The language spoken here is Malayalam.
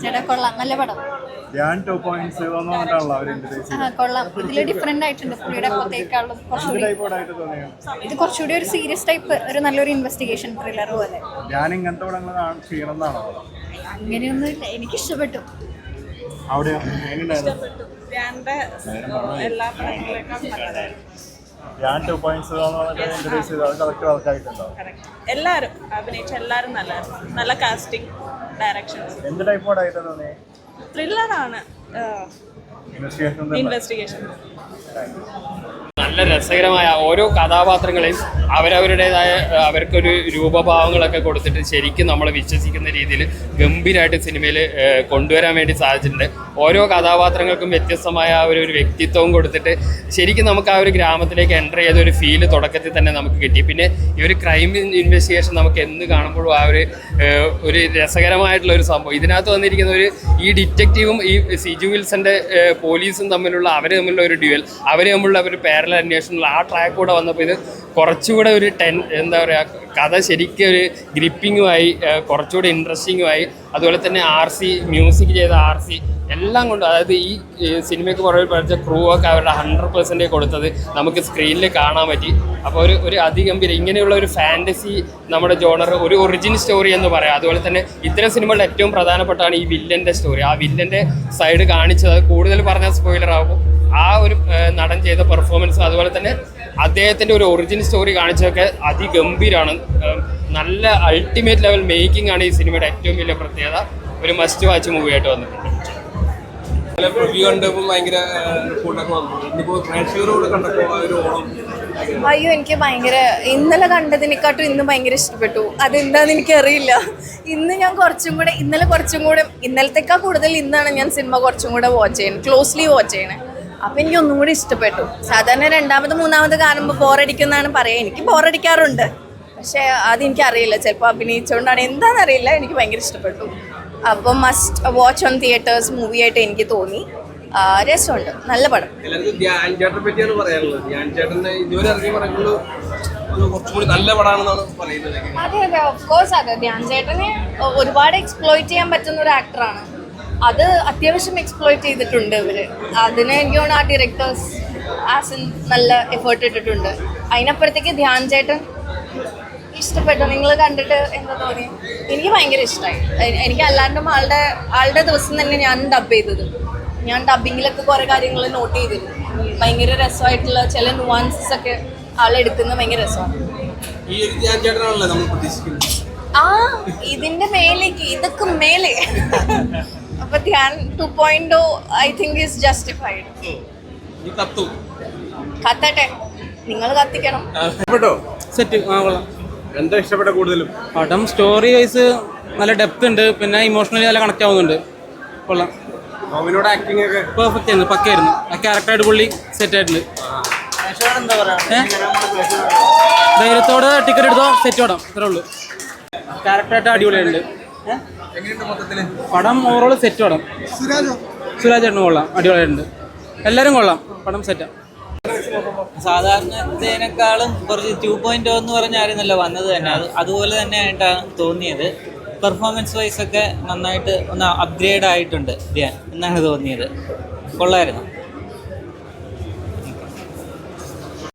ചേട്ടാ കൊള്ളാം, നല്ല പടം. കൊള്ളാം, ഇതിൽ ഡിഫറെന്റ് ആയിട്ടുണ്ട് പുള്ളിയുടെ അപ്പത്തേക്കാളും കുറച്ചുകൂടി. ഇത് കുറച്ചുകൂടി ഒരു സീരിയസ് ടൈപ്പ്, ഒരു നല്ലൊരു ഇൻവെസ്റ്റിഗേഷൻ ത്രില്ലർ പോലെ. അങ്ങനെയൊന്നും ഇല്ല, എനിക്ക് ഇഷ്ടപ്പെട്ടു. എല്ലാ പടങ്ങളെക്കാളും എല്ലാരും അഭിനയിച്ച എല്ലാരും നല്ല കാസ്റ്റിംഗ്, ഡയറക്ഷൻസ്. ത്രില്ലറാണ്, ഇൻവെസ്റ്റിഗേഷൻ. നല്ല രസകരമായ ഓരോ കഥാപാത്രങ്ങളെയും അവരവരുടേതായ അവർക്കൊരു രൂപഭാവങ്ങളൊക്കെ കൊടുത്തിട്ട് ശരിക്കും നമ്മൾ വിശ്വസിക്കുന്ന രീതിയിൽ ഗംഭീരമായിട്ട് സിനിമയിൽ കൊണ്ടുവരാൻ വേണ്ടി സാധിച്ചിട്ടുണ്ട്. ഓരോ കഥാപാത്രങ്ങൾക്കും വ്യത്യസ്തമായ ഒരു വ്യക്തിത്വവും കൊടുത്തിട്ട് ശരിക്കും നമുക്ക് ആ ഒരു ഗ്രാമത്തിലേക്ക് എൻ്റർ ചെയ്ത ഒരു ഫീല് തുടക്കത്തിൽ തന്നെ നമുക്ക് കിട്ടി. പിന്നെ ഈ ഒരു ക്രൈം ഇൻവെസ്റ്റിഗേഷൻ നമുക്ക് എന്ന് കാണുമ്പോഴും ആ ഒരു രസകരമായിട്ടുള്ള ഒരു സംഭവം. ഇതിനകത്ത് വന്നിരിക്കുന്ന ഈ ഡിറ്റക്റ്റീവും ഈ സിജു വിൽസൻ്റെ പോലീസും തമ്മിലുള്ള അവർ ഒരു ഡ്യുവൽ, അവർ തമ്മിലുള്ള ഒരു പാരലൽ അന്വേഷണമുള്ള ആ ട്രാക്ക് കൂടെ വന്നപ്പോൾ ഇത് കുറച്ചുകൂടെ ഒരു എന്താ പറയുക, കഥ ശരിക്കും ഒരു ഗ്രിപ്പിങ്ങുമായി, കുറച്ചുകൂടി ഇൻട്രസ്റ്റിങ്ങുമായി. അതുപോലെ തന്നെ മ്യൂസിക് ചെയ്ത RC എല്ലാം കൊണ്ട്, അതായത് ഈ സിനിമയ്ക്ക് പുറകെ പഠിച്ച ക്രൂ ഒക്കെ അവരുടെ 100% കൊടുത്തത് നമുക്ക് സ്ക്രീനിൽ കാണാൻ പറ്റി. അപ്പോൾ ഒരു അതിഗംഭീരം ഇങ്ങനെയുള്ള ഒരു ഫാൻറ്റസി നമ്മുടെ ജോണർ, ഒരു ഒറിജിൻ സ്റ്റോറി എന്ന് പറയാം. അതുപോലെ തന്നെ ഇത്തരം സിനിമകളുടെ ഏറ്റവും പ്രധാനപ്പെട്ടാണ് ഈ വില്ലൻ്റെ സ്റ്റോറി. ആ വില്ലൻ്റെ സൈഡ് കാണിച്ചത് കൂടുതൽ പറഞ്ഞാൽ സ്പോയിലർ ആകും. ആ ഒരു നടൻ ചെയ്ത പെർഫോമൻസ്, അതുപോലെ തന്നെ അദ്ദേഹത്തിൻ്റെ ഒരു ഒറിജിൻ സ്റ്റോറി കാണിച്ചതൊക്കെ അതിഗംഭീരമാണ്. നല്ല അൾട്ടിമേറ്റ് ലെവൽ മേക്കിംഗ് ആണ് ഈ സിനിമയുടെ ഏറ്റവും വലിയ പ്രത്യേകത. ഒരു മസ്റ്റ് വാച്ച് മൂവി ആയിട്ട് വന്നിട്ടുണ്ട്. അയ്യോ, എനിക്ക് ഭയങ്കര, ഇന്നലെ കണ്ടതിനെക്കാട്ടും ഇന്ന് ഭയങ്കര ഇഷ്ടപ്പെട്ടു. അതെന്താന്ന് എനിക്കറിയില്ല. ഇന്ന് ഞാൻ ഇന്നലത്തേക്കാൾ കൂടുതൽ ഇന്നാണ് ഞാൻ സിനിമ കുറച്ചും കൂടെ ക്ലോസ്ലി വാച്ച് ചെയ്യണേ. അപ്പം എനിക്ക് ഒന്നും കൂടി ഇഷ്ടപ്പെട്ടു. സാധാരണ രണ്ടാമത് മൂന്നാമത് കാണുമ്പോൾ ബോറടിക്കുന്നതാണ് പറയുക. എനിക്ക് ബോറടിക്കാറുണ്ട്, പക്ഷേ അതെനിക്കറിയില്ല, ചിലപ്പോൾ അഭിനയിച്ചുകൊണ്ടാണ് എന്താണെന്നറിയില്ല, എനിക്ക് ഭയങ്കര ഇഷ്ടപ്പെട്ടു. അപ്പം must watch on theatres movie ആയിട്ട് എനിക്ക് തോന്നി. രസമുണ്ട്, നല്ല പടം. അതെ അതെ, ഓഫ് കോഴ്സ്. അതെ, ധ്യാൻ ചേട്ടനെ ഒരുപാട് എക്സ്പ്ലോയിറ്റ് ചെയ്യാൻ പറ്റുന്ന ഒരു ആക്ടറാണ്. അത് അത്യാവശ്യം എക്സ്പ്ലോയിറ്റ് ചെയ്തിട്ടുണ്ട് ഇവര്. അതിന് എനിക്ക് തോന്നുന്നു ആ ഡയറക്ടേഴ്സ് നല്ല എഫേർട്ട് ഇട്ടിട്ടുണ്ട്. അതിനപ്പുറത്തേക്ക് ധ്യാൻ ചേട്ടൻ ഇഷ്ടപ്പെട്ടു. നിങ്ങൾ കണ്ടിട്ട് എന്താ തോന്നി? എനിക്ക് ഭയങ്കര ഇഷ്ടമായി. എനിക്ക് അല്ലാണ്ടും ആളുടെ ദിവസം തന്നെ ഞാൻ ഡബ് ചെയ്തത്. ഞാൻ ഡബിങ്ങിലൊക്കെ കുറേ കാര്യങ്ങൾ നോട്ട് ചെയ്തിരുന്നു. ഭയങ്കര രസമായിട്ടുള്ള ചില നുവാൻസസ് ഒക്കെ ആളെടുക്കുന്നത് ഭയങ്കര രസമാണ്. ഇതിന്റെ മേലേക്ക്, ഇതൊക്കെ മേലെ. അപ്പൊ Dhyan 2.0 I think is justified. കത്തട്ടെ, നിങ്ങൾ കത്തിക്കണം. എന്താ ഇഷ്ടപ്പെട്ട കൂടുതലും? പടം സ്റ്റോറി വൈസ് നല്ല ഡെപ്ത് ഉണ്ട്, പിന്നെ ഇമോഷണലി നല്ല കണക്ട് ആവുന്നുണ്ട്. കൊള്ളാം. ആക്ടിംഗ് ഒക്കെ പെർഫെക്റ്റ് ആയിരുന്നു, പക്കയായിരുന്നു. ആ ക്യാരക്ടറായിട്ട് പുള്ളി സെറ്റ് ആയിട്ടുണ്ട്. ധൈര്യത്തോടെ ടിക്കറ്റ് എടുത്തോ, സെറ്റ് പടം, ഇത്രേ ഉള്ളൂ. ക്യാരക്ടറായിട്ട് അടിപൊളിയായിട്ടുണ്ട്. പടം ഓവറോൾ സെറ്റ് പടം. സുരാജ് ചേട്ടന് കൊള്ളാം, അടിപൊളിയായിട്ടുണ്ട്. എല്ലാവരും കൊള്ളാം, പടം സെറ്റാണ്. സാധാരണത്തേനേക്കാളും കുറച്ച് 2.0 എന്ന് പറഞ്ഞായിരുന്നല്ലോ വന്നത് തന്നെ. അതുപോലെ തന്നെ ആയിട്ടാണ് തോന്നിയത്. പെർഫോമൻസ് വൈസ് ഒക്കെ നന്നായിട്ട് ഒന്ന് അപ്ഗ്രേഡ് ആയിട്ടുണ്ട് ധ്യാൻ എന്നാണ് തോന്നിയത്. കൊള്ളായിരുന്നു.